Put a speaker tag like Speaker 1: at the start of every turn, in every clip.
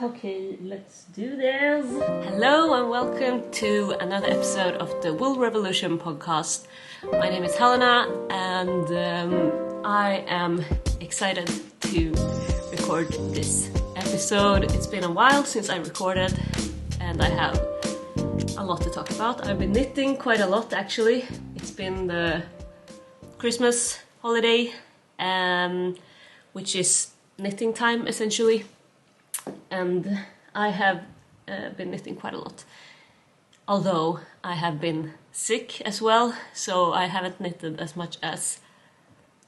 Speaker 1: Okay, let's do this. Hello and welcome to another episode of the Wool Revolution podcast. My name is Helena and I am excited to record this episode. It's been a while since I recorded and I have a lot to talk about. I've been knitting quite a lot actually. It's been the Christmas holiday, which is knitting time essentially. And I have been knitting quite a lot, although I have been sick as well, so I haven't knitted as much as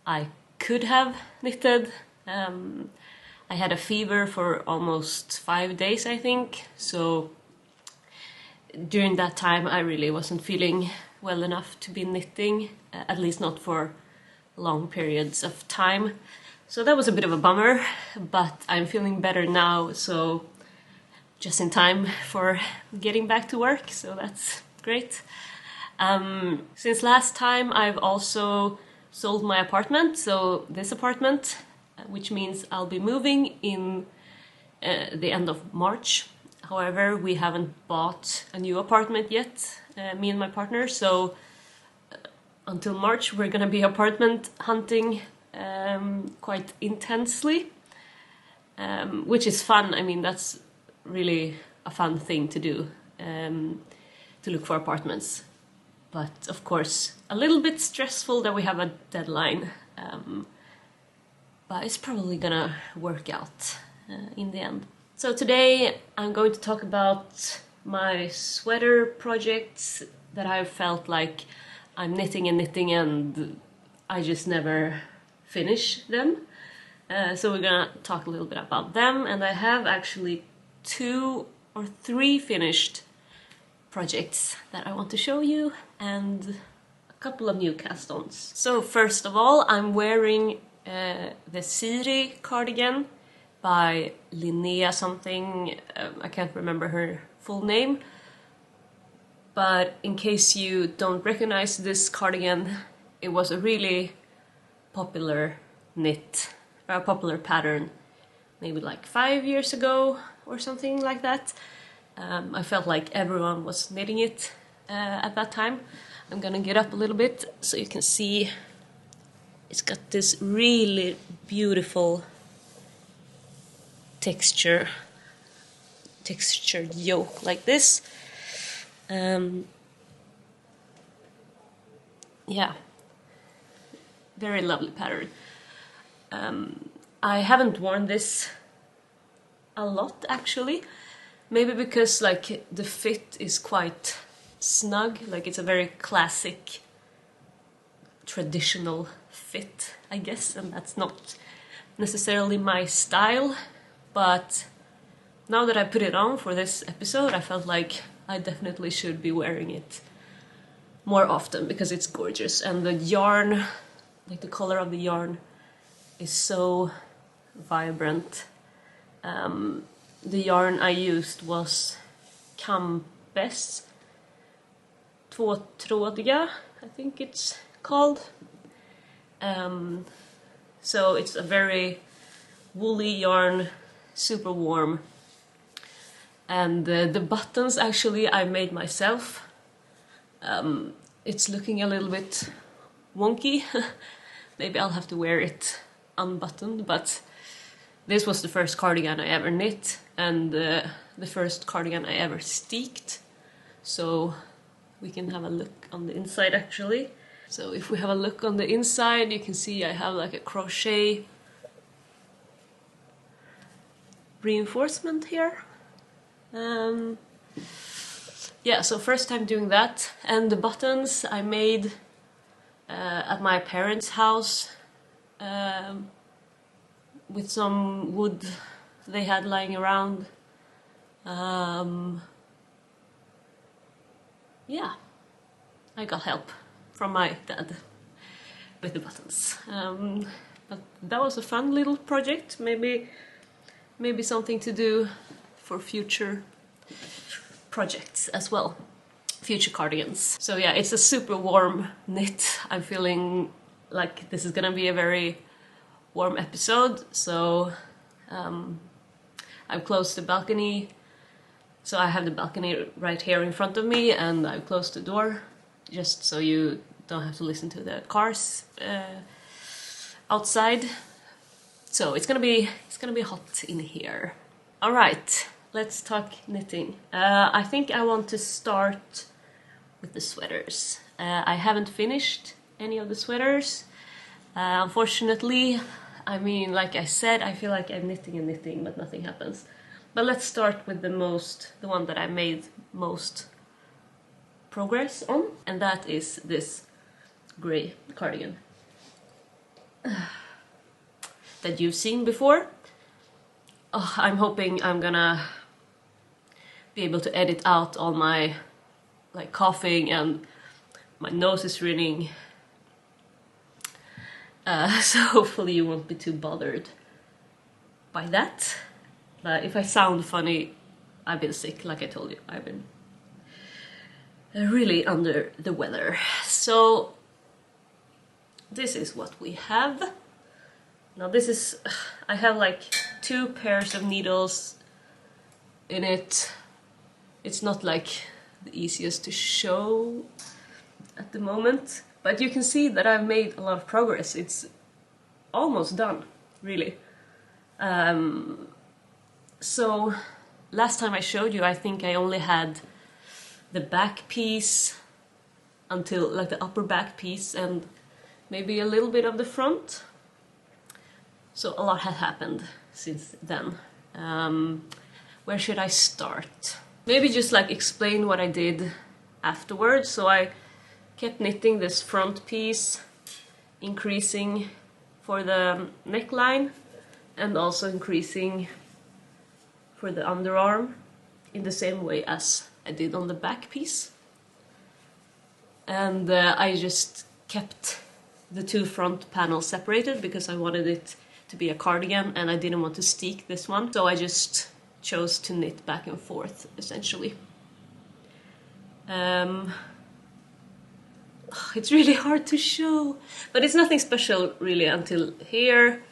Speaker 1: I could have knitted. I had a fever for almost 5 days, I think, so during that time I really wasn't feeling well enough to be knitting, at least not for long periods of time. So that was a bit of a bummer, but I'm feeling better now, so just in time for getting back to work, so that's great. Since last time I've also sold my apartment, so this apartment, which means I'll be moving in the end of March. However, we haven't bought a new apartment yet, me and my partner, so until March we're gonna be apartment hunting quite intensely, which is fun. I mean, that's really a fun thing to do, to look for apartments. But of course, a little bit stressful that we have a deadline, but it's probably gonna work out in the end. So today I'm going to talk about my sweater projects that I've felt like I'm knitting and I just never finish them. So we're gonna talk a little bit about them, and I have actually 2 or 3 finished projects that I want to show you and a couple of new cast-ons. So first of all, I'm wearing the Siri cardigan by Linnea something, I can't remember her full name, but in case you don't recognize this cardigan, it was a really popular popular pattern maybe like 5 years ago or something like that. I felt like everyone was knitting it at that time. I'm gonna get up a little bit so you can see it's got this really beautiful textured yoke like this. Yeah, very lovely pattern. I haven't worn this a lot actually, maybe because like the fit is quite snug, like it's a very classic traditional fit, I guess, and that's not necessarily my style, but now that I put it on for this episode I felt like I definitely should be wearing it more often because it's gorgeous, and the yarn, like the color of the yarn, is so vibrant. The yarn I used was Campes Tvåtrådiga, I think it's called. So it's a very woolly yarn, super warm, and the buttons actually I made myself. It's looking a little bit wonky. Maybe I'll have to wear it unbuttoned, but this was the first cardigan I ever knit, and the first cardigan I ever steeked. So we can have a look on the inside actually. So if we have a look on the inside, you can see I have like a crochet reinforcement here. Yeah, so first time doing that, and the buttons I made at my parents' house with some wood they had lying around. Yeah, I got help from my dad with the buttons. But that was a fun little project, maybe something to do for future projects as well, future cardigans. So yeah, it's a super warm knit. I'm feeling like this is gonna be a very warm episode, so I've closed the balcony, so I have the balcony right here in front of me, and I've closed the door just so you don't have to listen to the cars outside. So it's gonna be hot in here. All right, let's talk knitting. I think I want to start with the sweaters. I haven't finished any of the sweaters, unfortunately. I mean, like I said, I feel like I'm knitting and knitting, but nothing happens. But let's start with the one that I made most progress on, and that is this grey cardigan that you've seen before. Oh, I'm hoping I'm gonna be able to edit out all my like coughing and my nose is running. So hopefully you won't be too bothered by that. But if I sound funny, I've been sick, like I told you. I've been really under the weather. So this is what we have. Now this is, I have like 2 pairs of needles in it. It's not like the easiest to show at the moment, but you can see that I've made a lot of progress. It's almost done, really. So last time I showed you, I think I only had the back piece until like the upper back piece and maybe a little bit of the front. So a lot has happened since then. Where should I start? Maybe just like explain what I did afterwards. So I kept knitting this front piece, increasing for the neckline and also increasing for the underarm in the same way as I did on the back piece. And I just kept the 2 front panels separated because I wanted it to be a cardigan and I didn't want to steek this one, so I just chose to knit back and forth essentially. It's really hard to show, but it's nothing special really until here.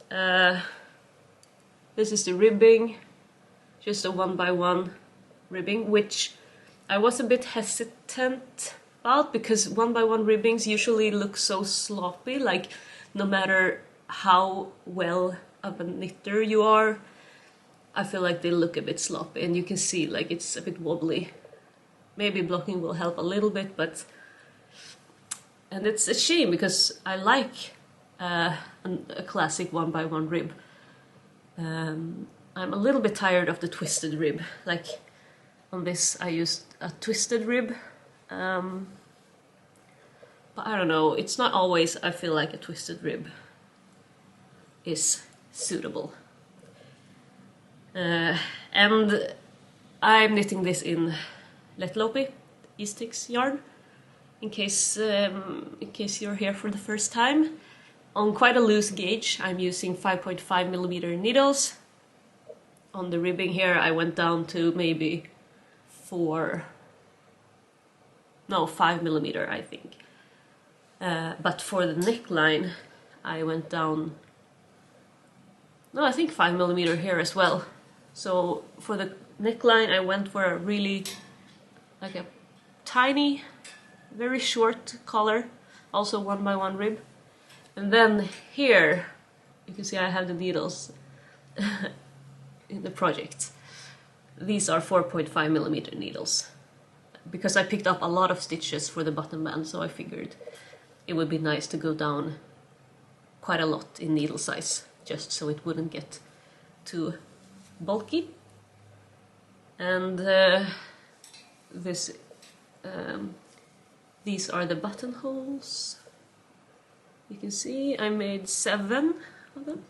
Speaker 1: This is the ribbing, just a 1x1 ribbing, which I was a bit hesitant about because 1x1 ribbings usually look so sloppy, like no matter how well of a knitter you are, I feel like they look a bit sloppy and you can see like it's a bit wobbly. Maybe blocking will help a little bit, but and it's a shame because I like a classic 1x1 rib. I'm a little bit tired of the twisted rib. Like on this I used a twisted rib, but I don't know, it's not always I feel like a twisted rib is suitable. And I'm knitting this in Letlopi, Eastix yarn, in case you're here for the first time. On quite a loose gauge, I'm using 5.5mm needles. On the ribbing here, I went down to maybe 5mm, I think. But for the neckline, I went down, no, I think 5mm here as well. So for the neckline, I went for a really, like a tiny, very short collar, also 1x1 rib. And then here, you can see I have the needles in the project. These are 4.5mm needles, because I picked up a lot of stitches for the button band, so I figured it would be nice to go down quite a lot in needle size, just so it wouldn't get too bulky. And these are the buttonholes. You can see I made 7 of them,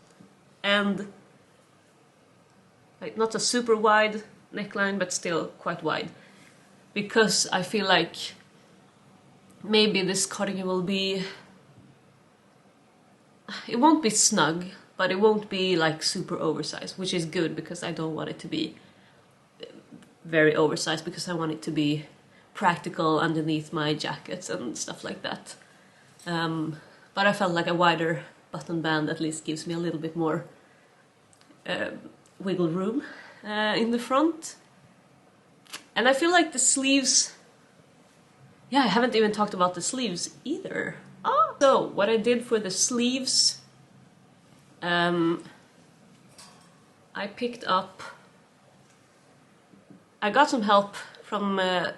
Speaker 1: and like, not a super wide neckline, but still quite wide, because I feel like maybe this cardigan will be, it won't be snug, but it won't be like super oversized, which is good because I don't want it to be very oversized, because I want it to be practical underneath my jackets and stuff like that. But I felt like a wider button band at least gives me a little bit more wiggle room in the front. And I feel like the sleeves... Yeah, I haven't even talked about the sleeves either. Oh. So, what I did for the sleeves... I picked up... I got some help from... I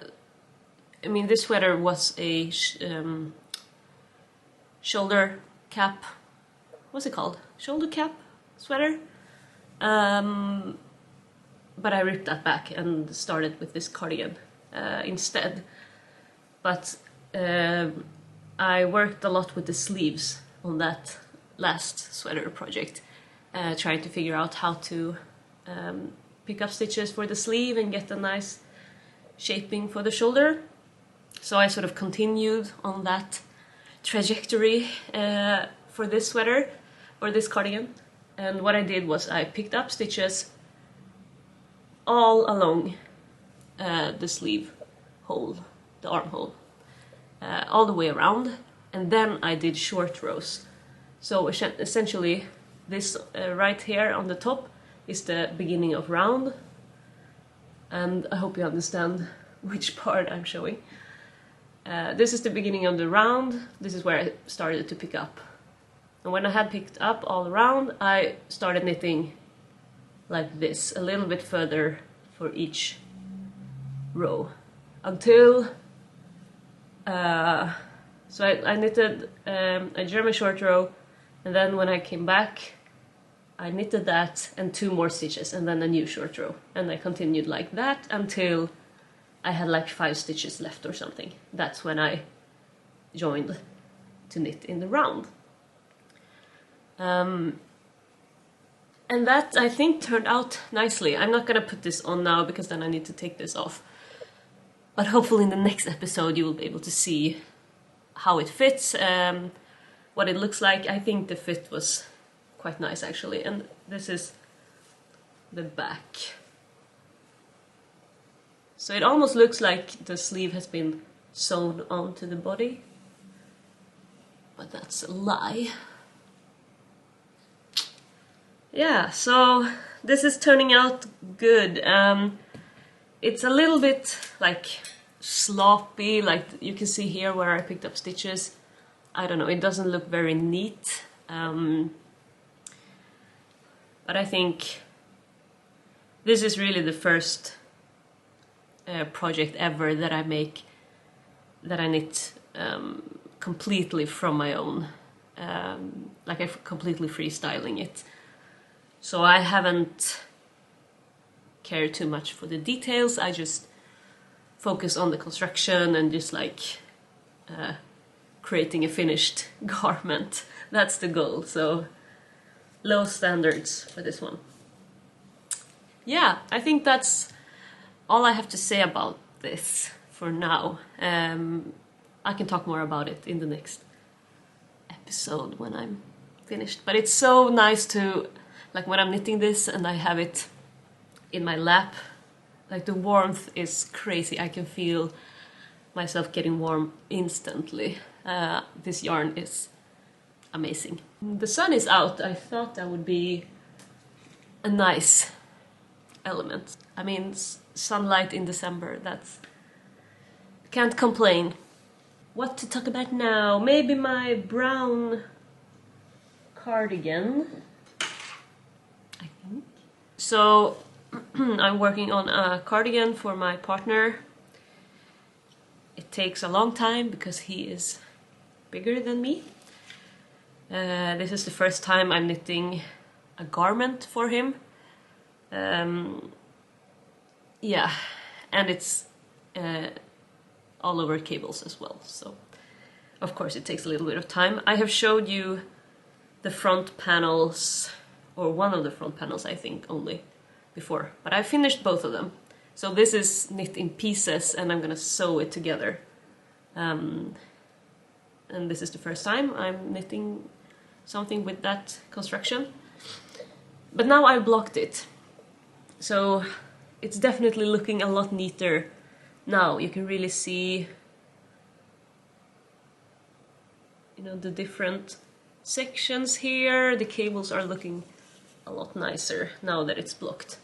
Speaker 1: mean, this sweater was a shoulder cap... What's it called? Shoulder cap sweater? But I ripped that back and started with this cardigan instead. But I worked a lot with the sleeves on that last sweater project, trying to figure out how to pick up stitches for the sleeve and get a nice shaping for the shoulder. So I sort of continued on that trajectory for this sweater, or this cardigan. And what I did was I picked up stitches all along the sleeve hole, the armhole, all the way around, and then I did short rows. So essentially this right here on the top is the beginning of round, and I hope you understand which part I'm showing. This is the beginning of the round, this is where I started to pick up. And when I had picked up all around, I started knitting like this, a little bit further for each row, until so I knitted a German short row, and then when I came back I knitted that and 2 more stitches, and then a new short row, and I continued like that until I had like 5 stitches left or something. That's when I joined to knit in the round. And that, I think, turned out nicely. I'm not gonna put this on now because then I need to take this off. But hopefully in the next episode you will be able to see how it fits, what it looks like. I think the fit was quite nice actually. And this is the back. So it almost looks like the sleeve has been sewn onto the body. But that's a lie. Yeah, so this is turning out good. It's a little bit like sloppy, like you can see here where I picked up stitches. I don't know, it doesn't look very neat. But I think this is really the first project ever that I make, that I knit completely from my own. Like I'm completely freestyling it. So I haven't cared too much for the details, I just focus on the construction and just like creating a finished garment. That's the goal, so low standards for this one. Yeah, I think that's all I have to say about this for now. I can talk more about it in the next episode when I'm finished. But it's so nice to, like when I'm knitting this and I have it in my lap, like the warmth is crazy. I can feel myself getting warm instantly. This yarn is amazing. The sun is out. I thought that would be a nice element. I mean, sunlight in December, that's... can't complain. What to talk about now? Maybe my brown cardigan, I think. So I'm working on a cardigan for my partner. It takes a long time because he is bigger than me. This is the first time I'm knitting a garment for him. Yeah, and it's all over cables as well, so of course it takes a little bit of time. I have showed you the front panels, or one of the front panels I think only before, but I finished both of them. So this is knit in pieces and I'm gonna sew it together. And this is the first time I'm knitting something with that construction. But now I've blocked it. So it's definitely looking a lot neater now. You can really see, you know, the different sections here. The cables are looking a lot nicer now that it's blocked.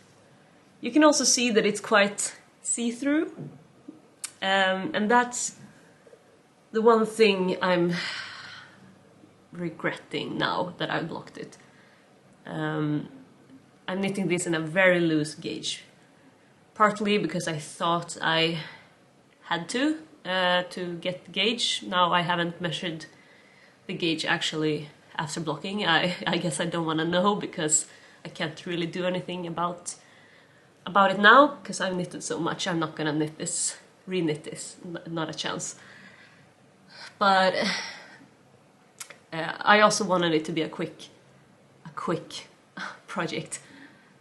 Speaker 1: You can also see that it's quite see-through, and that's the one thing I'm regretting now that I've blocked it. I'm knitting this in a very loose gauge, partly because I thought I had to get the gauge. Now I haven't measured the gauge actually after blocking. I guess I don't want to know because I can't really do anything about it now because I've knitted so much. I'm not gonna re-knit this, not a chance. But I also wanted it to be a quick project,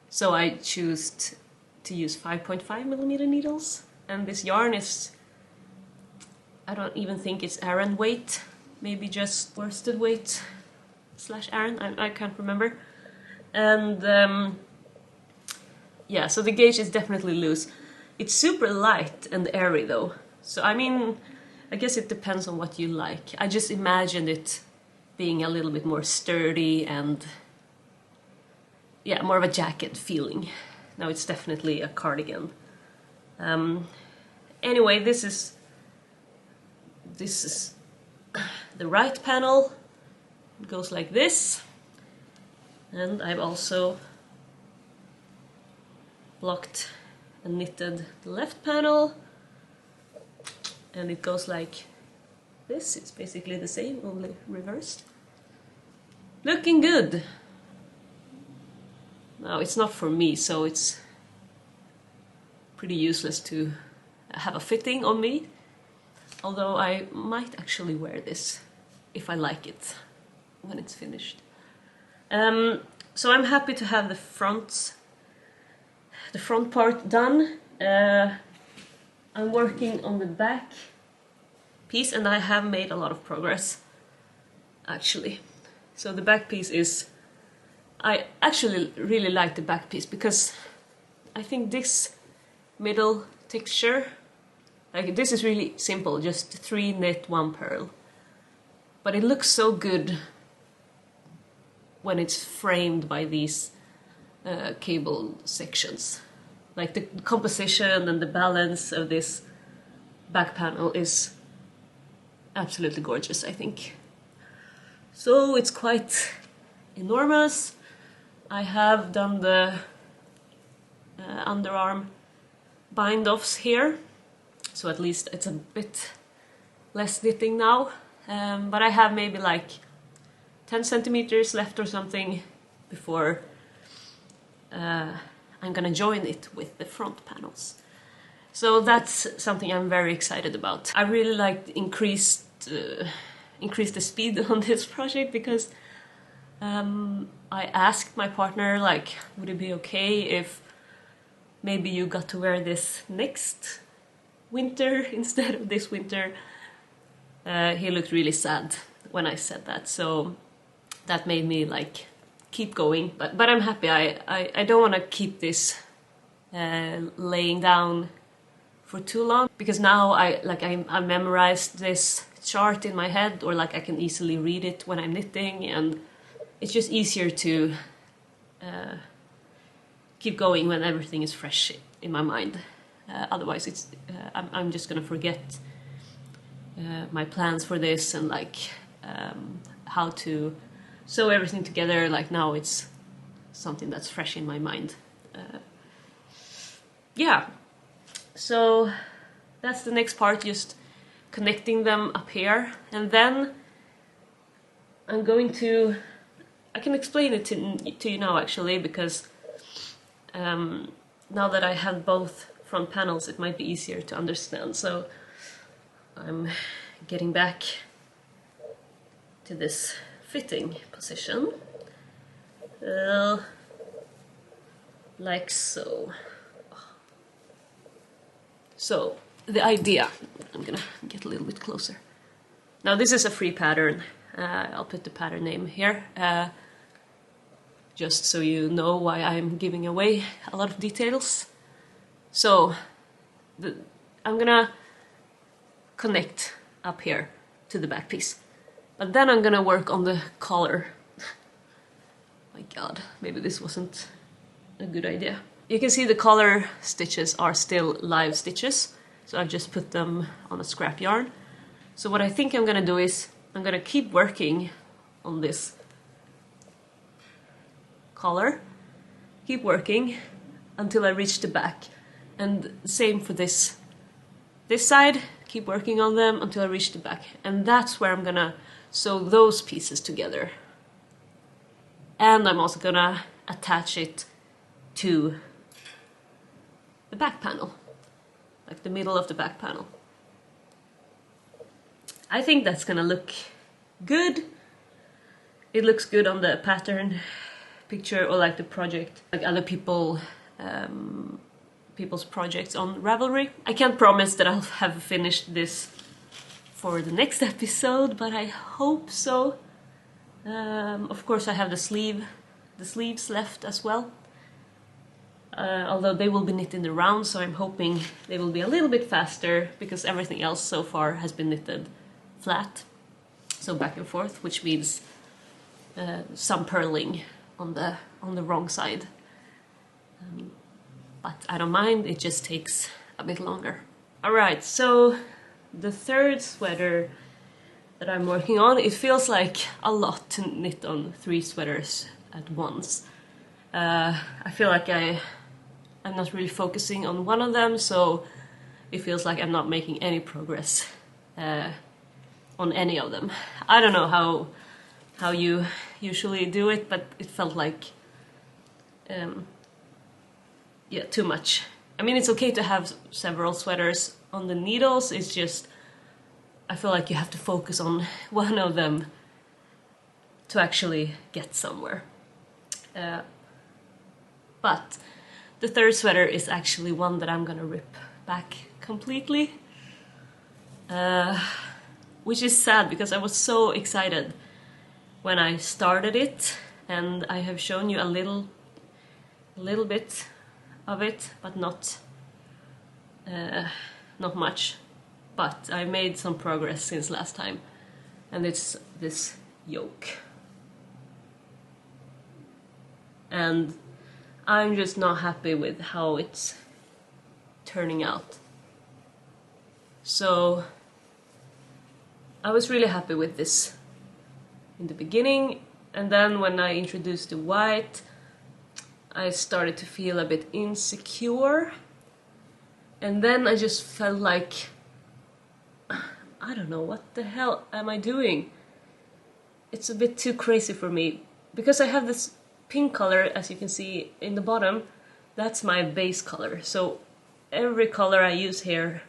Speaker 1: so I chose to use 5.5mm needles, and this yarn is, I don't even think it's Aran weight, maybe just worsted weight / Aran, I can't remember. And yeah, so the gauge is definitely loose. It's super light and airy though, so I mean, I guess it depends on what you like. I just imagined it being a little bit more sturdy and, yeah, more of a jacket feeling. Now it's definitely a cardigan. Anyway, this is the right panel. It goes like this, and I've also blocked and knitted the left panel, and it goes like this. It's basically the same, only reversed. Looking good. Now it's not for me, so it's pretty useless to have a fitting on me, although I might actually wear this if I like it when it's finished. So I'm happy to have the front part done. I'm working on the back piece, and I have made a lot of progress actually. So the back piece is, I actually really like the back piece because I think this middle texture, like this is really simple, just 3 knit 1 purl, but it looks so good when it's framed by these cable sections. Like the composition and the balance of this back panel is absolutely gorgeous, I think. So it's quite enormous. I have done the underarm bind-offs here, so at least it's a bit less knitting now. But I have maybe like 10 centimeters left or something before I'm gonna join it with the front panels. So that's something I'm very excited about. I really like increase the speed on this project because I asked my partner, like, would it be okay if maybe you got to wear this next winter instead of this winter? He looked really sad when I said that, so that made me like keep going. But I'm happy. I don't want to keep this laying down for too long, because now I memorized this chart in my head, or like I can easily read it when I'm knitting, and it's just easier to keep going when everything is fresh in my mind. Otherwise it's I'm just gonna forget my plans for this and like how to sew everything together. Like now it's something that's fresh in my mind. Yeah, so that's the next part, just connecting them up here, and then I'm going to, I can explain it to you now actually, because now that I have both front panels it might be easier to understand. So I'm getting back to this fitting position, like so. So the idea, I'm gonna get a little bit closer. Now this is a free pattern. I'll put the pattern name here, just so you know why I'm giving away a lot of details. So I'm gonna connect up here to the back piece, but then I'm gonna work on the collar My god, maybe this wasn't a good idea. You can see the collar stitches are still live stitches, so I've just put them on a scrap yarn. So what I think I'm gonna do is I'm gonna keep working on this collar, keep working until I reach the back, and same for this side, keep working on them until I reach the back, and that's where I'm gonna sew those pieces together. And I'm also gonna attach it to the back panel, like the middle of the back panel. I think that's gonna look good. It looks good on the pattern picture, or like the project, like other people's projects on Ravelry. I can't promise that I'll have finished this for the next episode, but I hope so. Of course I have the sleeves left as well. Although they will be knit in the round, so I'm hoping they will be a little bit faster, because everything else so far has been knitted flat, so back and forth, which means some purling on the wrong side. But I don't mind, it just takes a bit longer. Alright, so the third sweater that I'm working on, it feels like a lot to knit on 3 sweaters at once. I feel like I'm not really focusing on one of them, so it feels like I'm not making any progress on any of them. I don't know how you usually do it, but it felt like yeah, too much. I mean, it's okay to have several sweaters on the needles, it's just I feel like you have to focus on one of them to actually get somewhere. But the third sweater is actually one that I'm gonna rip back completely, which is sad because I was so excited when I started it, and I have shown you a little bit of it, but not much. But I made some progress since last time, and it's this yoke. And I'm just not happy with how it's turning out. So I was really happy with this in the beginning, and then when I introduced the white, I started to feel a bit insecure, and then I just felt like, I don't know, what the hell am I doing? It's a bit too crazy for me, because I have this pink color, as you can see in the bottom, that's my base color, so every color I use here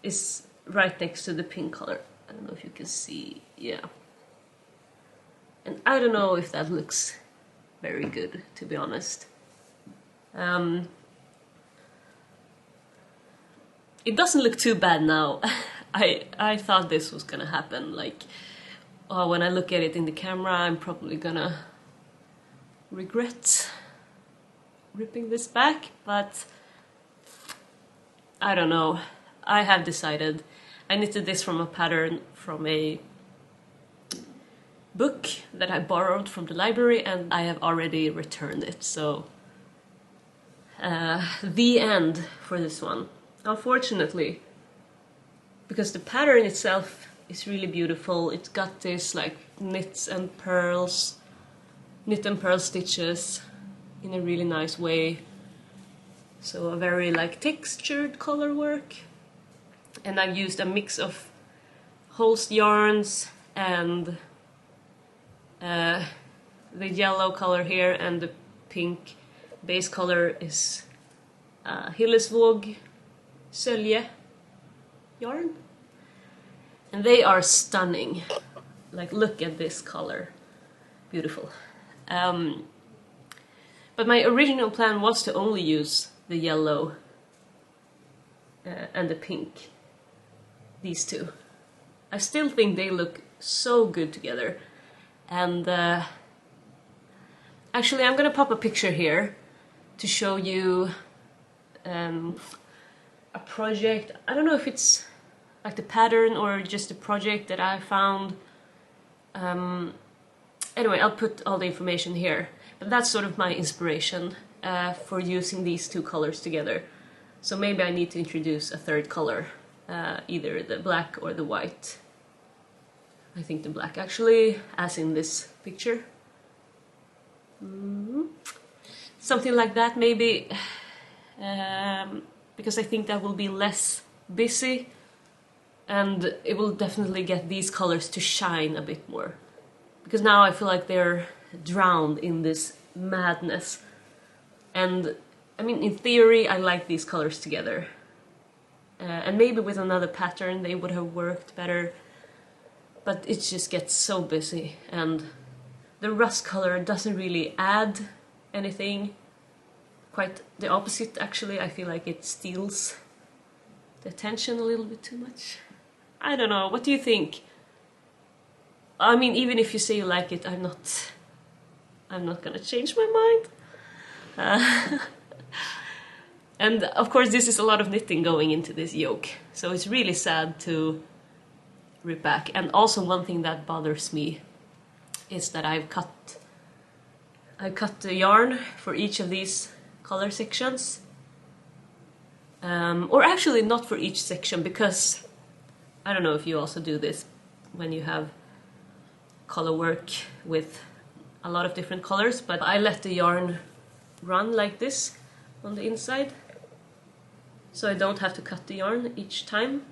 Speaker 1: is right next to the pink color. I don't know if you can see, yeah. And I don't know if that looks very good, to be honest. It doesn't look too bad now. I thought this was gonna happen, like, when I look at it in the camera, I'm probably gonna regret ripping this back, but I don't know. I have decided. I knitted this from a pattern from a book that I borrowed from the library, and I have already returned it, so the end for this one, unfortunately, because the pattern itself is really beautiful. It's got this like knit and pearl stitches in a really nice way, so a very like textured color work. And I've used a mix of Holst yarns and the yellow color here, and the pink base color is Hillesvåg Sölje yarn. And they are stunning. Like, look at this color. Beautiful. But my original plan was to only use the yellow and the pink. These two. I still think they look so good together. And actually I'm gonna pop a picture here to show you a project. I don't know if it's like the pattern or just a project that I found, and Anyway, I'll put all the information here. But that's sort of my inspiration for using these two colors together. So maybe I need to introduce a third color, either the black or the white. I think the black actually, as in this picture. Something like that maybe, because I think that will be less busy and it will definitely get these colors to shine a bit more. Because now I feel like they're drowned in this madness. And I mean, in theory, I like these colors together. And maybe with another pattern they would have worked better. But it just gets so busy, and the rust color doesn't really add anything. Quite the opposite, actually. I feel like it steals the attention a little bit too much. I don't know, what do you think? I mean, even if you say you like it, I'm not gonna change my mind. And of course this is a lot of knitting going into this yoke, so it's really sad to rip back. And also one thing that bothers me is that I cut the yarn for each of these color sections. Or actually not for each section, because I don't know if you also do this when you have color work with a lot of different colors, but I let the yarn run like this on the inside, so I don't have to cut the yarn each time.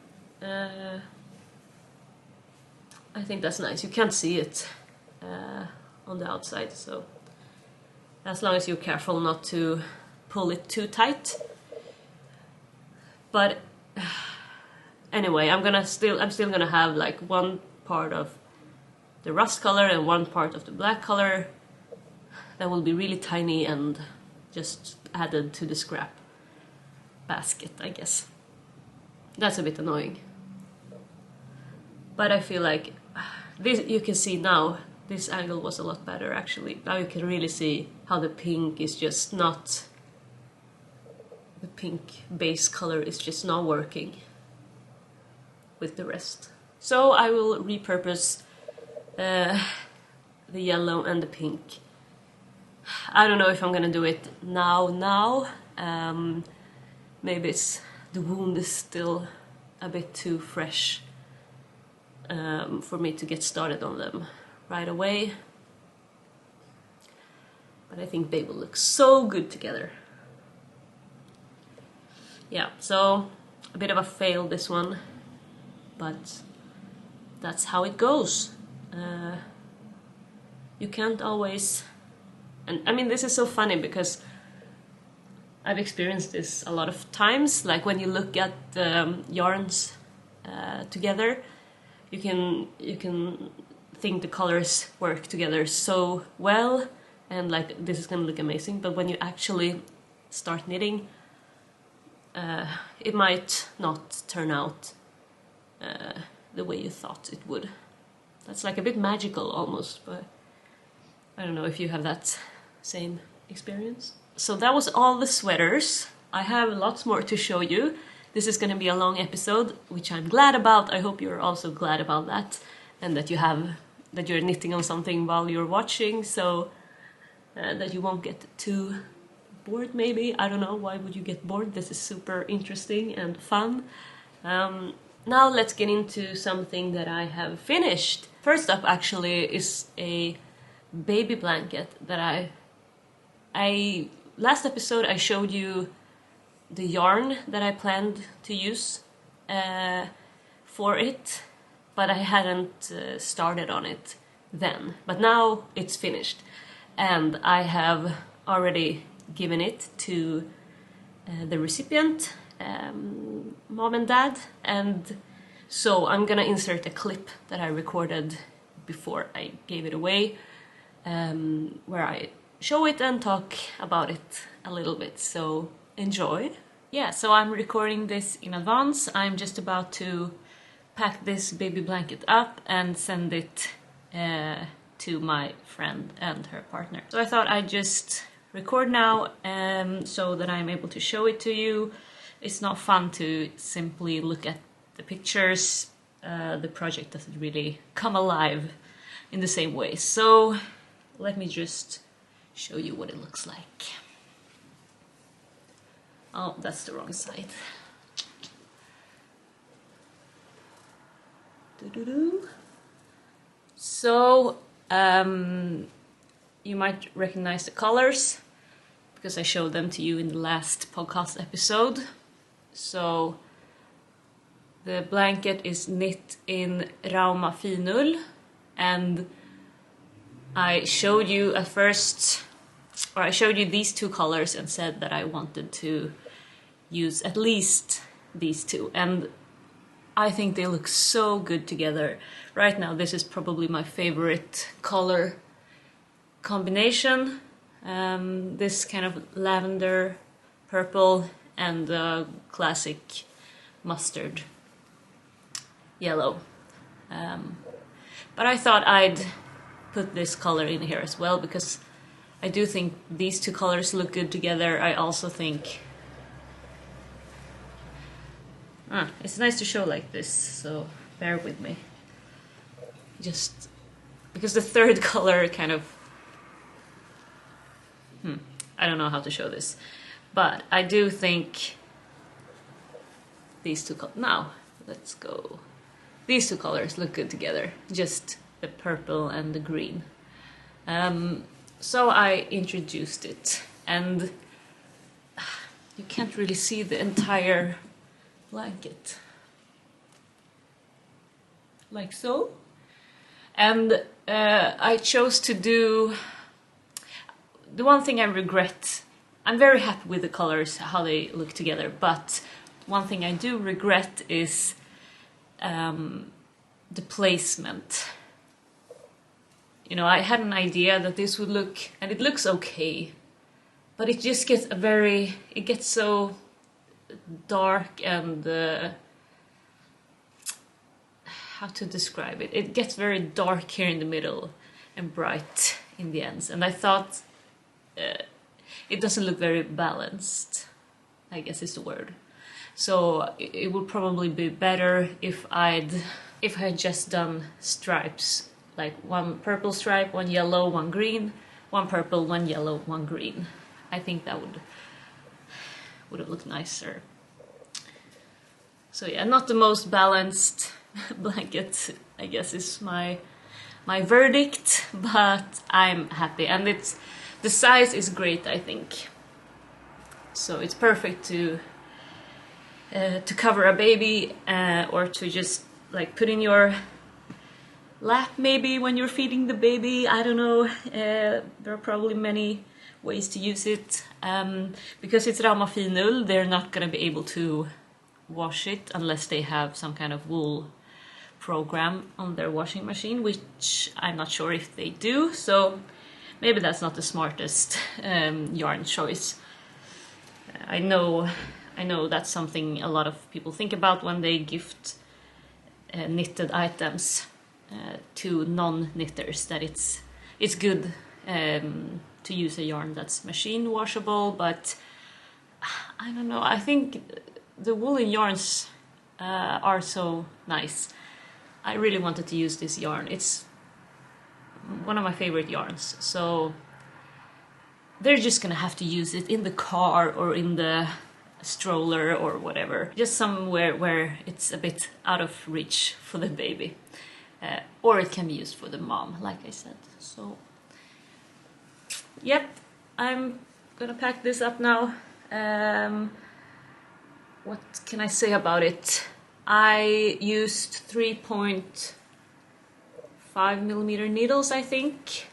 Speaker 1: I think that's nice. You can't see it on the outside, so as long as you're careful not to pull it too tight. But anyway, I'm still gonna have like one part of the rust color and one part of the black color that will be really tiny and just added to the scrap basket, I guess. That's a bit annoying. But I feel like this, you can see now, this angle was a lot better actually. Now you can really see how the pink is just not, the pink base color is just not working with the rest. So I will repurpose the yellow and the pink. I don't know if I'm gonna do it now. Maybe the wound is still a bit too fresh for me to get started on them right away. But I think they will look so good together. Yeah, so a bit of a fail this one, but that's how it goes. You can't always, and I mean this is so funny because I've experienced this a lot of times, like when you look at the yarns together, you can think the colors work together so well and like this is gonna look amazing, but when you actually start knitting, it might not turn out the way you thought it would. That's like a bit magical almost, but I don't know if you have that same experience. So that was all the sweaters. I have lots more to show you. This is going to be a long episode, which I'm glad about. I hope you're also glad about that, and that you're knitting on something while you're watching, so that you won't get too bored maybe. I don't know, why would you get bored? This is super interesting and fun. Now let's get into something that I have finished. First up actually is a baby blanket that last episode I showed you the yarn that I planned to use for it, but I hadn't started on it then. But now it's finished, and I have already given it to the recipient, mom and dad, and so I'm gonna insert a clip that I recorded before I gave it away, where I show it and talk about it a little bit, so enjoy. Yeah, so I'm recording this in advance. I'm just about to pack this baby blanket up and send it to my friend and her partner. So I thought I'd just record now so that I'm able to show it to you. It's not fun to simply look at the pictures. The project doesn't really come alive in the same way. So let me just show you what it looks like. Oh, that's the wrong side. Doo-doo-doo. So, you might recognize the colors because I showed them to you in the last podcast episode. So, the blanket is knit in Rauma finull, and I showed you at first, or I showed you these two colors and said that I wanted to use at least these two, and I think they look so good together. Right now this is probably my favorite color combination. This kind of lavender purple and classic mustard yellow. But I thought I'd put this color in here as well because I do think these two colors look good together. I also think it's nice to show like this, so bear with me. Just because the third color kind of I don't know how to show this, but I do think these two now let's go. These two colors look good together, just the purple and the green. So I introduced it, and you can't really see the entire blanket, like so. And I chose to do the one thing I regret. I'm very happy with the colors, how they look together, but one thing I do regret is the placement. You know, I had an idea that this would look, and it looks okay, but it just gets it gets so dark and how to describe it? It gets very dark here in the middle and bright in the ends, and I thought it doesn't look very balanced, I guess is the word. So it would probably be better if I had just done stripes, like one purple stripe, one yellow, one green, one purple, one yellow, one green. I think that would have looked nicer. So yeah, not the most balanced blanket, I guess, is my verdict, but I'm happy, and the size is great, I think. So it's perfect to cover a baby, or to just like put in your lap maybe when you're feeding the baby. I don't know, there are probably many ways to use it. Because it's Rauma finull, they're not going to be able to wash it unless they have some kind of wool program on their washing machine, which I'm not sure if they do, so maybe that's not the smartest yarn choice. I know that's something a lot of people think about when they gift knitted items to non-knitters, that it's good to use a yarn that's machine washable, but I don't know, I think the woolen yarns are so nice. I really wanted to use this yarn. It's one of my favorite yarns, so they're just gonna have to use it in the car or in the stroller or whatever, just somewhere where it's a bit out of reach for the baby, or it can be used for the mom, like I said. So yep, I'm gonna pack this up now. What can I say about it? I used 3.5mm needles, I think,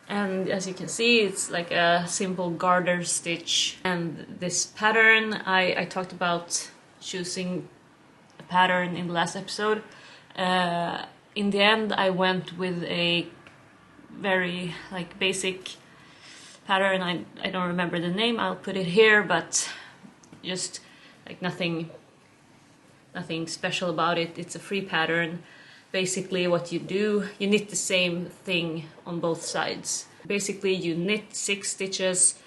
Speaker 1: and as you can see, it's like a simple garter stitch. And this pattern, I talked about choosing a pattern in the last episode. In the end, I went with a very basic pattern. I don't remember the name, I'll put it here, but just nothing special about it. It's a free pattern. Basically what you do, you knit the same thing on both sides. Basically you knit 6 stitches,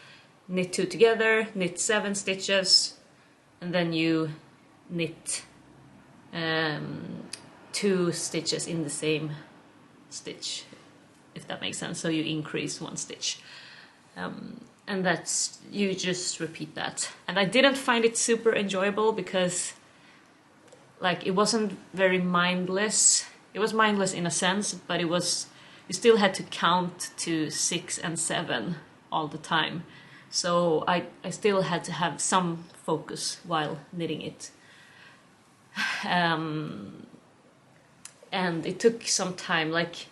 Speaker 1: knit 2 together, knit 7 stitches, and then you knit 2 stitches in the same stitch. if that makes sense. So you increase 1 stitch. And that's, you just repeat that. And I didn't find it super enjoyable because like it wasn't very mindless. It was mindless in a sense, but it was, you still had to count to 6 and 7 all the time. So I still had to have some focus while knitting it. And it took some time, like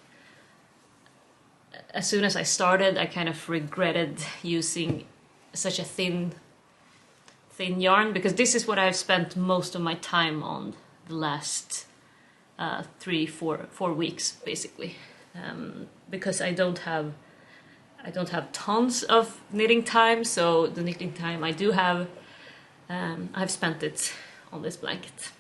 Speaker 1: as soon as I started, I kind of regretted using such a thin yarn, because this is what I've spent most of my time on the last 4 weeks, basically. Because I don't have tons of knitting time, so the knitting time I do have, I've spent it on this blanket.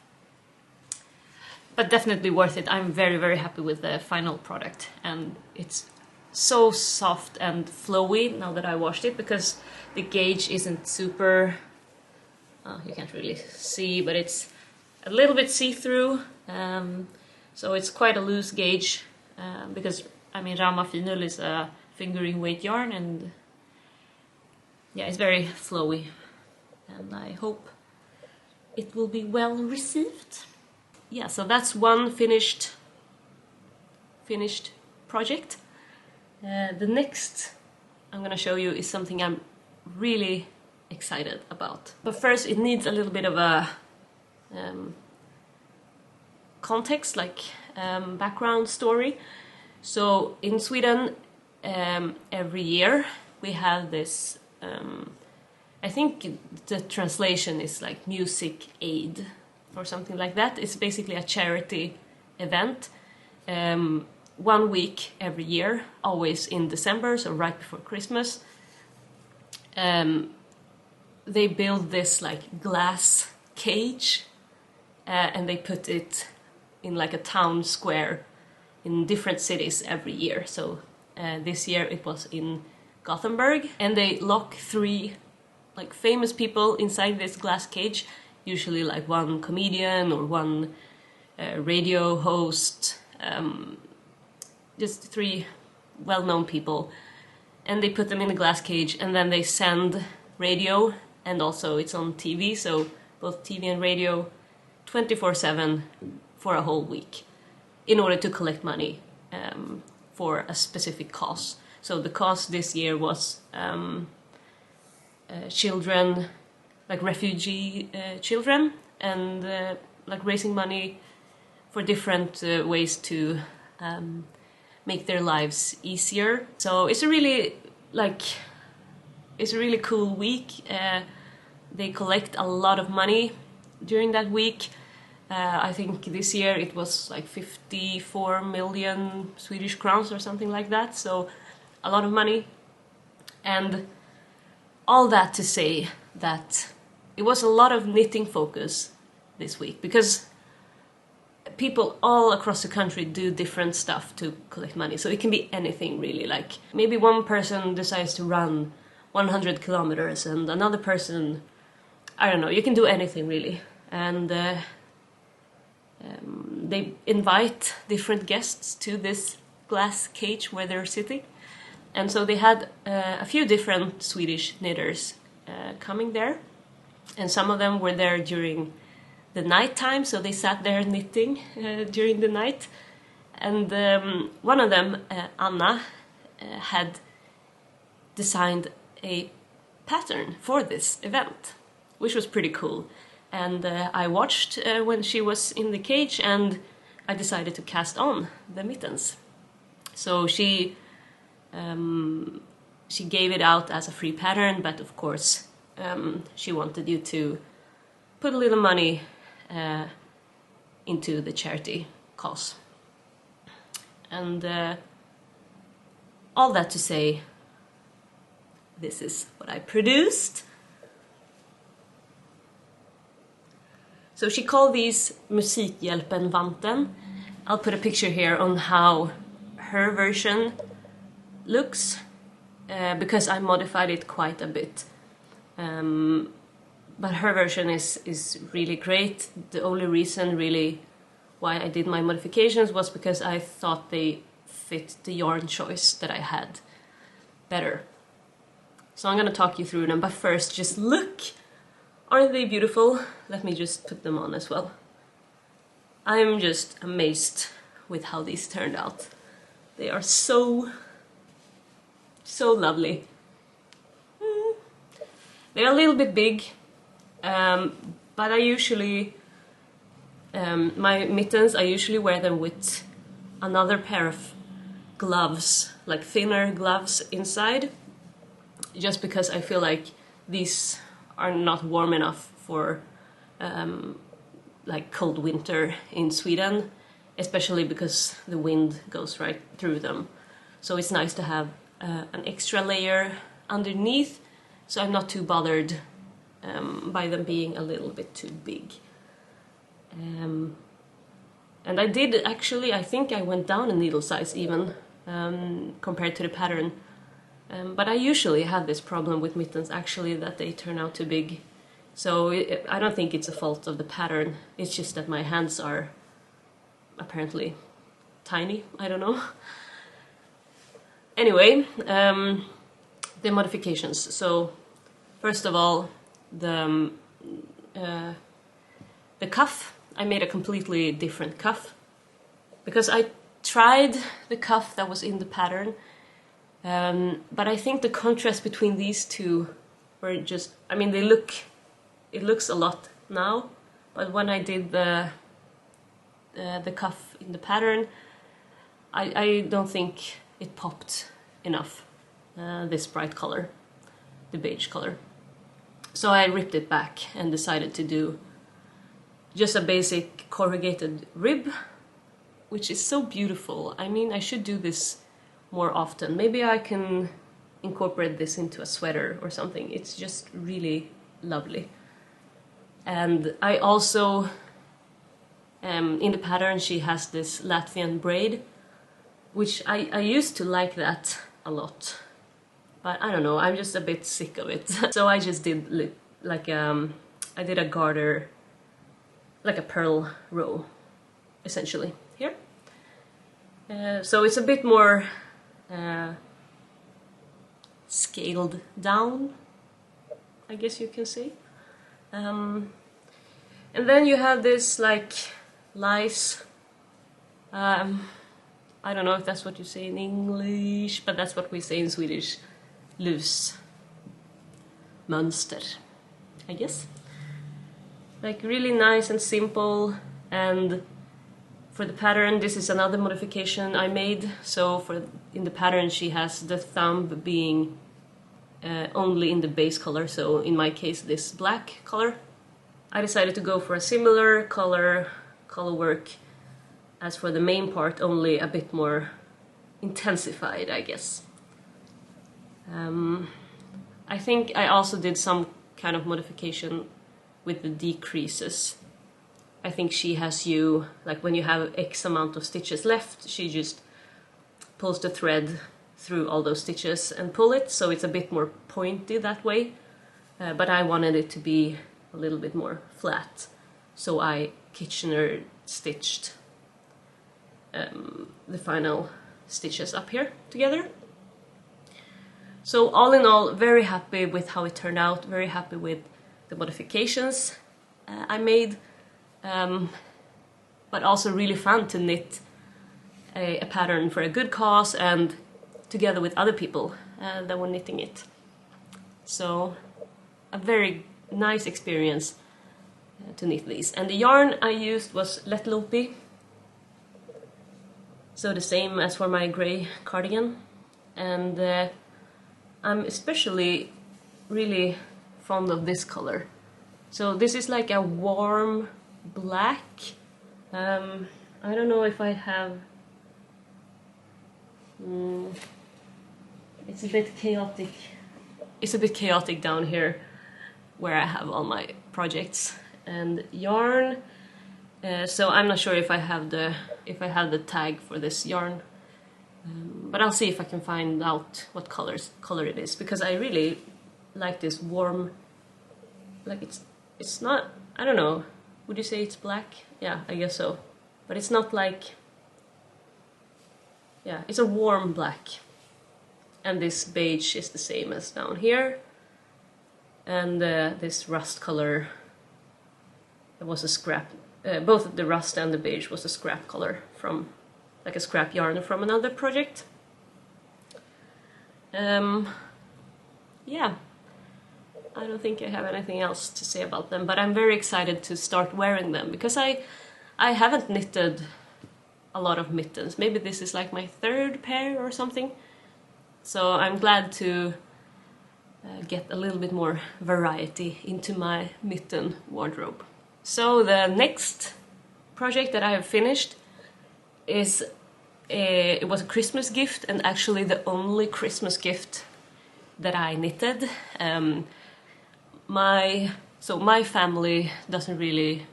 Speaker 1: But definitely worth it. I'm very, very happy with the final product, and it's so soft and flowy now that I washed it, because the gauge isn't super, you can't really see, but it's a little bit see-through, so it's quite a loose gauge, because I mean Rama Finul is a fingering weight yarn, and yeah, it's very flowy, and I hope it will be well received. Yeah, so that's one finished project. The next I'm gonna show you is something I'm really excited about. But first it needs a little bit of a context, like background story. So in Sweden, every year we have this, I think the translation is like music aid or something like that. It's basically a charity event. 1 week every year, always in December, so right before Christmas. They build this like glass cage, and they put it in like a town square in different cities every year. So this year it was in Gothenburg, and they lock 3 like famous people inside this glass cage, usually like one comedian or one radio host, just 3 well-known people, and they put them in a glass cage, and then they send radio, and also it's on TV, so both TV and radio 24/7 for a whole week, in order to collect money for a specific cause. So the cause this year was children, like refugee children, and like raising money for different ways to make their lives easier. So it's a really cool week. They collect a lot of money during that week. I think this year it was like 54 million Swedish crowns or something like that. So a lot of money. And all that to say that it was a lot of knitting focus this week, because people all across the country do different stuff to collect money. So it can be anything really, like maybe one person decides to run 100 kilometers and another person, I don't know, you can do anything really. And they invite different guests to this glass cage where they're sitting. And so they had a few different Swedish knitters coming there, and some of them were there during the night time, so they sat there knitting during the night. And one of them, Anna, had designed a pattern for this event, which was pretty cool. And I watched when she was in the cage, and I decided to cast on the mittens. So she gave it out as a free pattern, but of course she wanted you to put a little money into the charity cause. And all that to say, this is what I produced. So she called these Musikhjälpen-vanten. I'll put a picture here on how her version looks, because I modified it quite a bit. But her version is really great. The only reason really why I did my modifications was because I thought they fit the yarn choice that I had better. So I'm gonna talk you through them, but first just look! Aren't they beautiful? Let me just put them on as well. I'm just amazed with how these turned out. They are so lovely. They're a little bit big, but I usually, my mittens, I usually wear them with another pair of gloves, like thinner gloves inside, just because I feel like these are not warm enough for like cold winter in Sweden, especially because the wind goes right through them. So it's nice to have an extra layer underneath, so I'm not too bothered by them being a little bit too big. And I did actually, I think I went down in needle size even compared to the pattern. But I usually have this problem with mittens actually, that they turn out too big. So I don't think it's a fault of the pattern, it's just that my hands are apparently tiny, I don't know. Anyway, the modifications. So first of all, the cuff, I made a completely different cuff, because I tried the cuff that was in the pattern, but I think the contrast between these two were just, I mean, it looks a lot now, but when I did the cuff in the pattern, I don't think it popped enough, this bright color, the beige color. So I ripped it back and decided to do just a basic corrugated rib, which is so beautiful. I mean, I should do this more often. Maybe I can incorporate this into a sweater or something. It's just really lovely. And I also, in the pattern, she has this Latvian braid, which I used to like that a lot. But I don't know, I'm just a bit sick of it. So I just did like, I did a garter, like a pearl row, essentially, here. So it's a bit more scaled down, I guess you can say. And then you have this like lice, I don't know if that's what you say in English, but that's what we say in Swedish, loose mönster, I guess. Like really nice and simple, and for the pattern this is another modification I made. So in the pattern she has the thumb being only in the base color, so in my case this black color. I decided to go for a similar color work as for the main part, only a bit more intensified, I guess. I think I also did some kind of modification with the decreases. I think she has you, like when you have X amount of stitches left, she just pulls the thread through all those stitches and pull it, so it's a bit more pointy that way. But I wanted it to be a little bit more flat, so I Kitchener stitched the final stitches up here together. So all in all, very happy with how it turned out, very happy with the modifications I made, but also really fun to knit a pattern for a good cause and together with other people that were knitting it. So a very nice experience to knit these. And the yarn I used was Lättlopi, so the same as for my grey cardigan. And I'm especially really fond of this color. So this is like a warm black. I don't know if I have... it's a bit chaotic. It's a bit chaotic down here where I have all my projects and yarn. So I'm not sure if I have the tag for this yarn. But I'll see if I can find out what color it is, because I really like this warm, like it's not, I don't know, would you say it's black? Yeah, I guess so. But it's not like, yeah, it's a warm black. And this beige is the same as down here. And this rust color, it was a scrap. Both the rust and the beige was a scrap color from, like a scrap yarn from another project. Yeah, I don't think I have anything else to say about them, but I'm very excited to start wearing them because I haven't knitted a lot of mittens. Maybe this is like my third pair or something. So I'm glad to get a little bit more variety into my mitten wardrobe. So the next project that I have finished is it was a Christmas gift, and actually the only Christmas gift that I knitted. My family doesn't really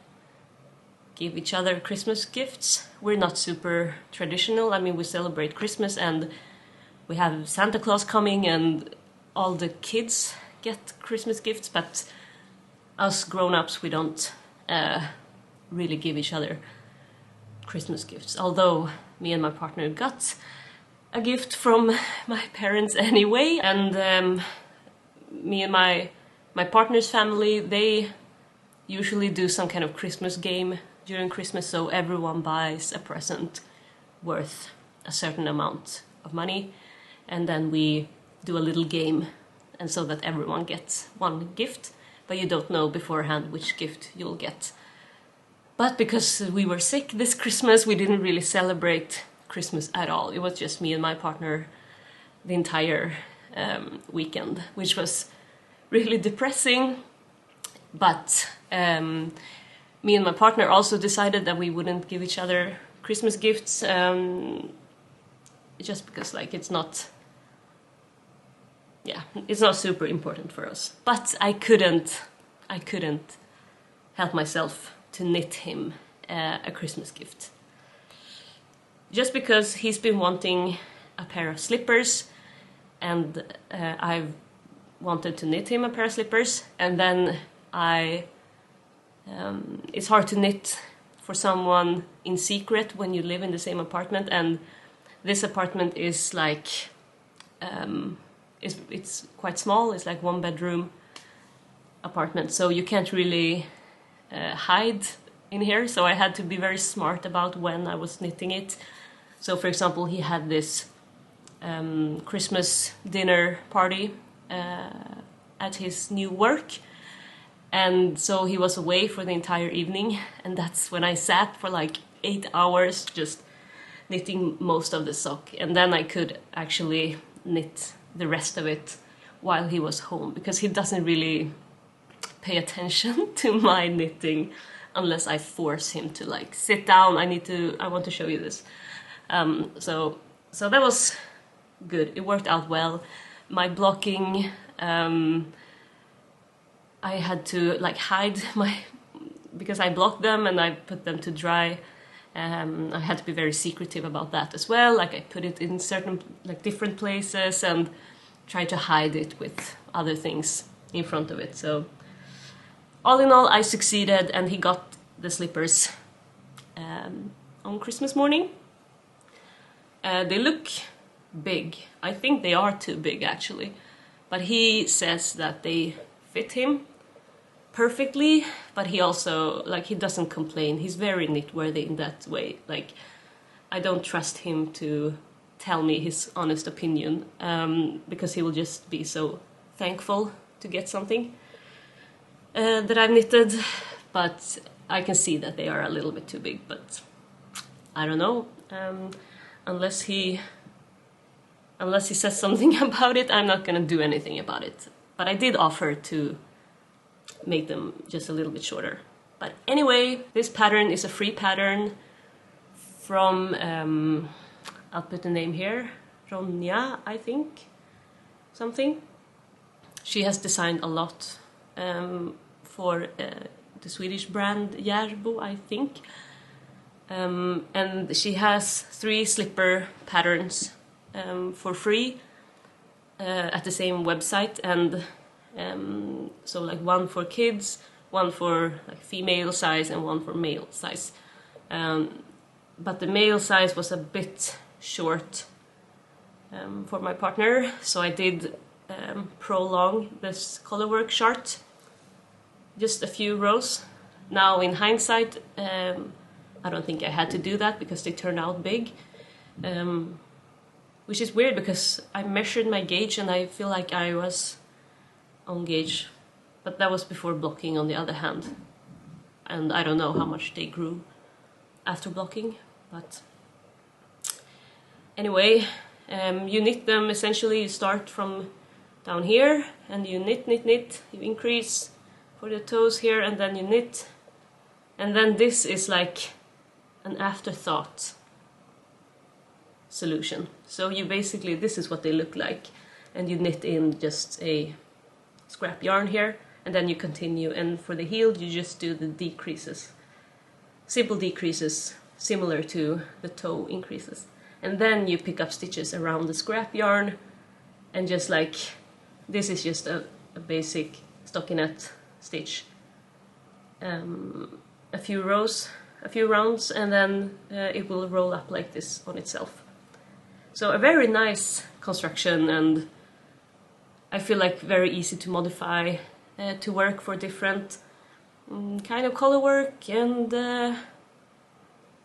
Speaker 1: give each other Christmas gifts. We're not super traditional. I mean, we celebrate Christmas and we have Santa Claus coming and all the kids get Christmas gifts, but us grown-ups, we don't really give each other Christmas gifts. Although me and my partner got a gift from my parents anyway, and me and my partner's family, they usually do some kind of Christmas game during Christmas, so everyone buys a present worth a certain amount of money, and then we do a little game, and so that everyone gets one gift, but you don't know beforehand which gift you'll get. But because we were sick this Christmas, we didn't really celebrate Christmas at all. It was just me and my partner the entire weekend, which was really depressing. But me and my partner also decided that we wouldn't give each other Christmas gifts, just because like it's not super important for us. But I couldn't help myself to knit him a Christmas gift. Just because he's been wanting a pair of slippers, and I've wanted to knit him a pair of slippers, and then it's hard to knit for someone in secret when you live in the same apartment, and this apartment is like it's quite small. It's like 1-bedroom apartment, so you can't really hide in here. So I had to be very smart about when I was knitting it. So for example, he had this Christmas dinner party at his new work, and so he was away for the entire evening, and that's when I sat for like 8 hours just knitting most of the sock, and then I could actually knit the rest of it while he was home, because he doesn't really pay attention to my knitting unless I force him to like sit down. I want to show you this. So that was good. It worked out well. My blocking, I had to like hide because I blocked them and I put them to dry. I had to be very secretive about that as well. Like I put it in certain like different places and try to hide it with other things in front of it. So all in all, I succeeded, and he got the slippers on Christmas morning. They look big. I think they are too big actually, but he says that they fit him perfectly, but he also, like, he doesn't complain. He's very knit-worthy in that way. Like, I don't trust him to tell me his honest opinion, because he will just be so thankful to get something that I've knitted, but I can see that they are a little bit too big, but I don't know. Unless he says something about it, I'm not gonna do anything about it. But I did offer to make them just a little bit shorter. But anyway, this pattern is a free pattern from, I'll put the name here, Ronja, I think, something. She has designed a lot for the Swedish brand Järbo, I think. And she has 3 slipper patterns for free at the same website, and so like one for kids, one for like female size, and one for male size. But the male size was a bit short for my partner, so I did prolong this colorwork chart just a few rows. Now in hindsight, I don't think I had to do that because they turned out big, which is weird because I measured my gauge and I feel like I was on gauge, but that was before blocking on the other hand, and I don't know how much they grew after blocking. But anyway, you knit them. Essentially you start from down here and you knit, you increase for the toes here, and then you knit, and then this is like an afterthought solution. So you basically, this is what they look like, and you knit in just a scrap yarn here, and then you continue, and for the heel you just do the decreases, simple decreases similar to the toe increases, and then you pick up stitches around the scrap yarn, and just like this is just a basic stockinette stitch, a few rounds, and then it will roll up like this on itself. So a very nice construction, and I feel like very easy to modify to work for different kind of color work, and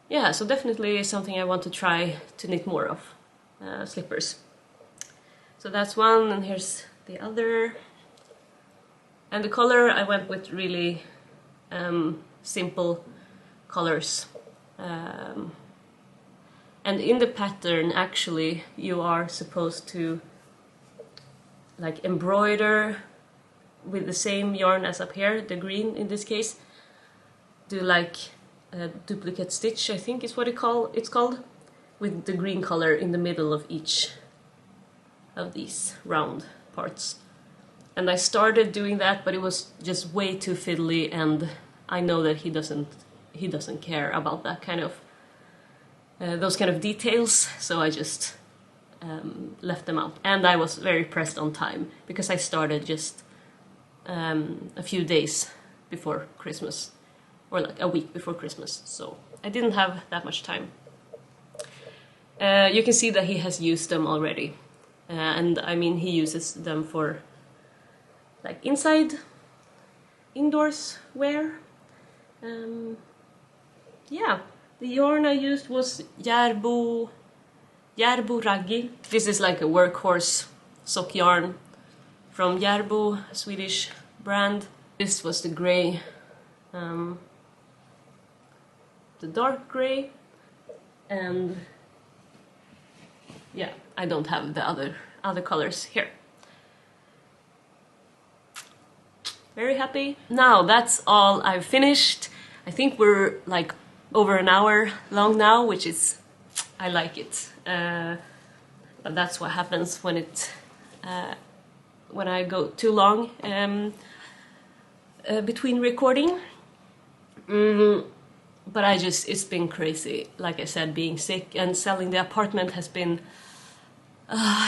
Speaker 1: yeah, so definitely something I want to try to knit more of, slippers. So that's one, and here's the other. And the color, I went with really simple colors. And in the pattern, actually, you are supposed to like embroider with the same yarn as up here, the green in this case. Do like a duplicate stitch, I think is what it's called, with the green color in the middle of each of these round parts. And I started doing that, but it was just way too fiddly, and I know that he doesn't care about that kind of those kind of details, so I just left them out. And I was very pressed on time because I started just a few days before Christmas, or like a week before Christmas, so I didn't have that much time. You can see that he has used them already, and I mean he uses them for like indoors wear. Yeah, the yarn I used was Järbo Raggi. This is like a workhorse sock yarn from Järbo, a Swedish brand. This was the grey, the dark grey, and yeah, I don't have the other colors here. Very happy. Now that's all I've finished. I think we're like over an hour long now, which is, I like it. But that's what happens when when I go too long between recording. But it's been crazy. Like I said, being sick and selling the apartment has been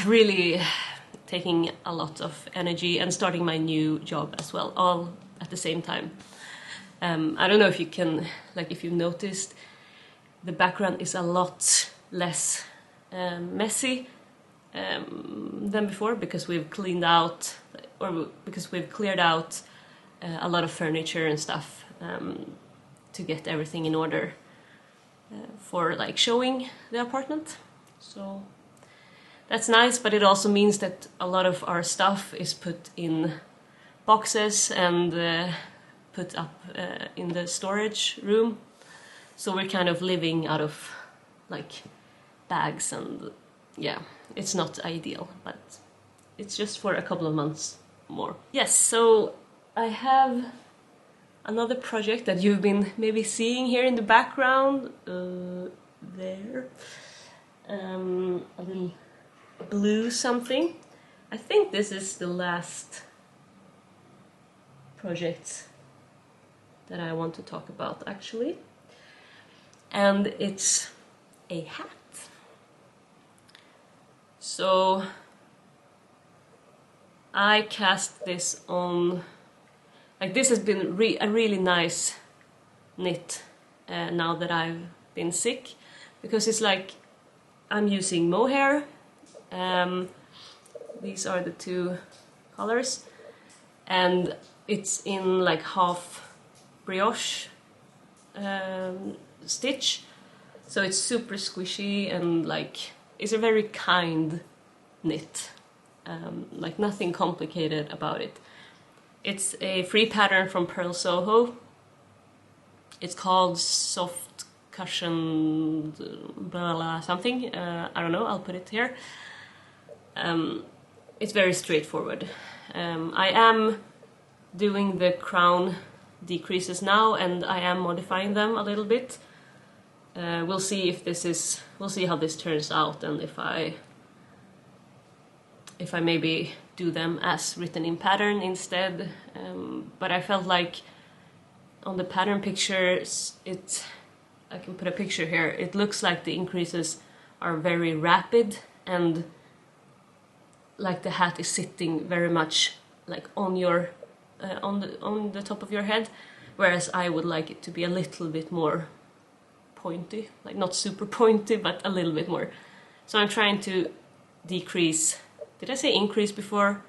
Speaker 1: really taking a lot of energy, and starting my new job as well, all at the same time. I don't know if you can, like, if you've noticed, the background is a lot less messy than before, because we've cleaned out, or because we've cleared out a lot of furniture and stuff to get everything in order for like showing the apartment. So that's nice, but it also means that a lot of our stuff is put in boxes and put up in the storage room. So we're kind of living out of like bags, and yeah, it's not ideal, but it's just for a couple of months more. Yes, so I have another project that you've been maybe seeing here in the background, there, a little blue something. I think this is the last project that I want to talk about, actually, and it's a hat. So I cast this on, like, this has been a really nice knit now that I've been sick, because it's like I'm using mohair. These are the two colors, and it's in like half brioche stitch, so it's super squishy and like it's a very kind knit, like nothing complicated about it. It's a free pattern from Pearl Soho. It's called Soft Cushion blah, blah, something. I don't know, I'll put it here. It's very straightforward. I am doing the crown decreases now, and I am modifying them a little bit. We'll see if we'll see how this turns out, and if I maybe do them as written in pattern instead. But I felt like on the pattern pictures, I can put a picture here, it looks like the increases are very rapid, and like the hat is sitting very much like on your on the top of your head, whereas I would like it to be a little bit more pointy, like not super pointy, but a little bit more. So I'm trying to decrease. Did I say increase before?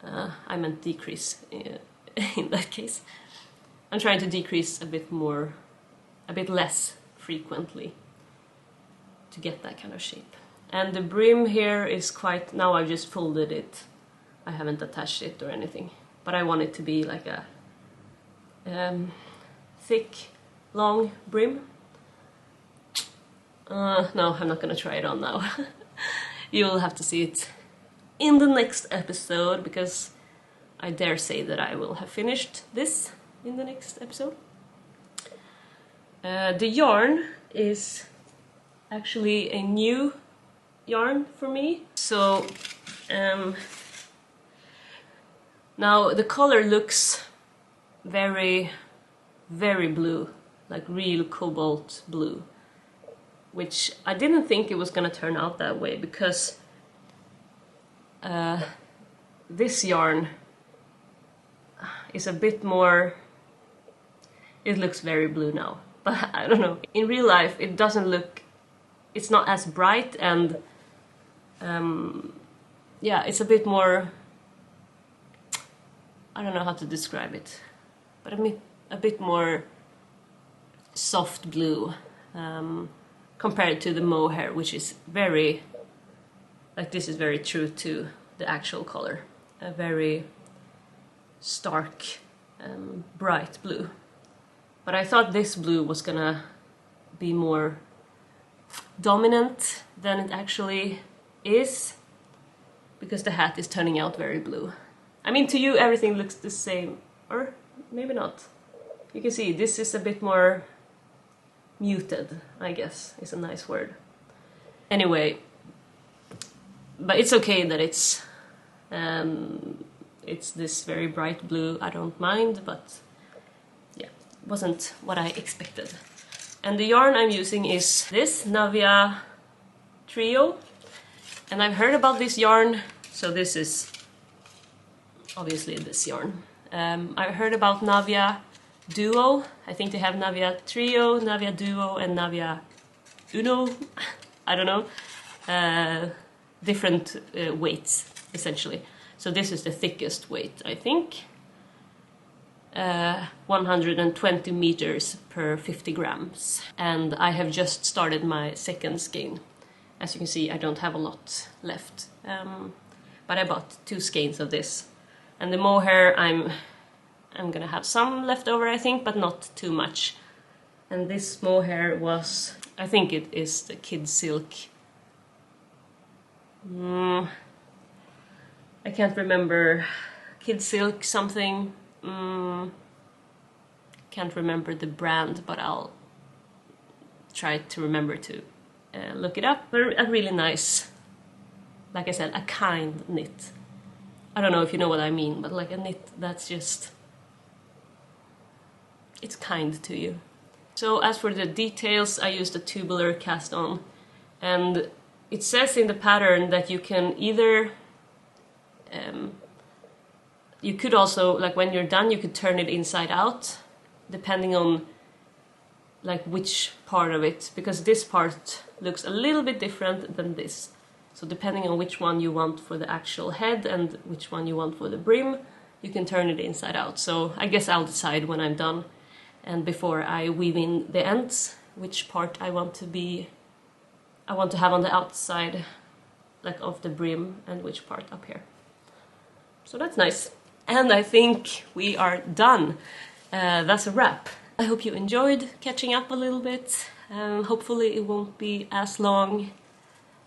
Speaker 1: I meant decrease in that case. I'm trying to decrease a bit less frequently to get that kind of shape. And the brim here is quite, now I've just folded it. I haven't attached it or anything, but I want it to be like a thick, long brim. No, I'm not gonna try it on now. You'll have to see it in the next episode, because I dare say that I will have finished this in the next episode. The yarn is actually a new yarn for me. So now the color looks very, very blue, like real cobalt blue, which I didn't think it was gonna turn out that way, because this yarn is a bit more, it looks very blue now, but I don't know. In real life it doesn't look, it's not as bright, and yeah, it's a bit more, I don't know how to describe it, but a bit more soft blue compared to the mohair, which is very, like this is very true to the actual color, a very stark bright blue. But I thought this blue was gonna be more dominant than it actually is, because the hat is turning out very blue. I mean, to you everything looks the same, or maybe not. You can see this is a bit more muted, I guess is a nice word. Anyway, but it's okay that it's this very bright blue. I don't mind, but yeah, it wasn't what I expected. And the yarn I'm using is this Navia Trio, and I've heard about this yarn, so this is obviously this yarn. I've heard about Navia Duo. I think they have Navia Trio, Navia Duo, and Navia Uno. I don't know. Different weights, essentially. So this is the thickest weight, I think. 120 meters per 50 grams. And I have just started my second skein. As you can see, I don't have a lot left. But I bought 2 skeins of this. And the mohair, I'm gonna have some left over, I think, but not too much. And this mohair was, I think it is the Kid Silk. I can't remember. Kid Silk something. Can't remember the brand, but I'll try to remember to look it up. But a really nice, like I said, a kind knit. I don't know if you know what I mean, but like a knit that's just, it's kind to you. So as for the details, I used a tubular cast on, and it says in the pattern that you can either you could also, like when you're done, you could turn it inside out, depending on like which part of it, because this part looks a little bit different than this. So depending on which one you want for the actual head and which one you want for the brim, you can turn it inside out. So I guess I'll decide when I'm done and before I weave in the ends, which part I want to have on the outside, like of the brim, and which part up here. So that's nice. And I think we are done. That's a wrap. I hope you enjoyed catching up a little bit. Hopefully it won't be as long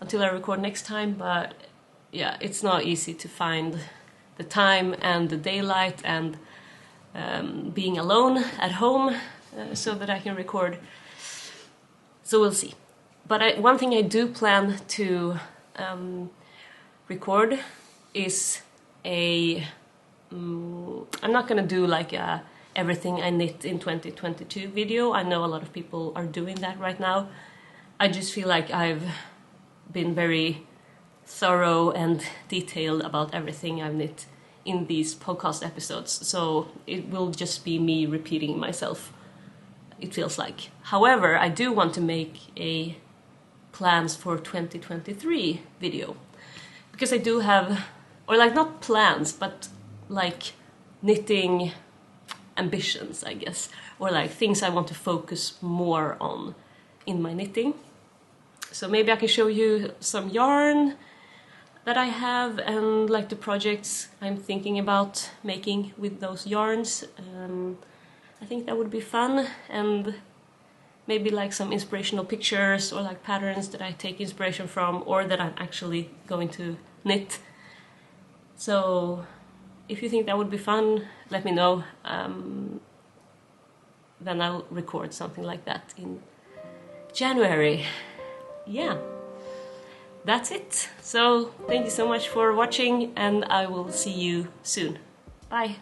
Speaker 1: until I record next time, but yeah, it's not easy to find the time and the daylight and being alone at home so that I can record. So we'll see. But one thing I do plan to record is I'm not gonna do like a everything I knit in 2022 video. I know a lot of people are doing that right now. I just feel like I've been very thorough and detailed about everything I've knit in these podcast episodes, so it will just be me repeating myself, it feels like. However, I do want to make a plans for 2023 video, because I do have, or like not plans, but like knitting ambitions, I guess, or like things I want to focus more on in my knitting. So maybe I can show you some yarn that I have and like the projects I'm thinking about making with those yarns. I think that would be fun, and maybe like some inspirational pictures or like patterns that I take inspiration from or that I'm actually going to knit. So if you think that would be fun, let me know. Then I'll record something like that in January. Yeah, that's it. So thank you so much for watching, and I will see you soon. Bye.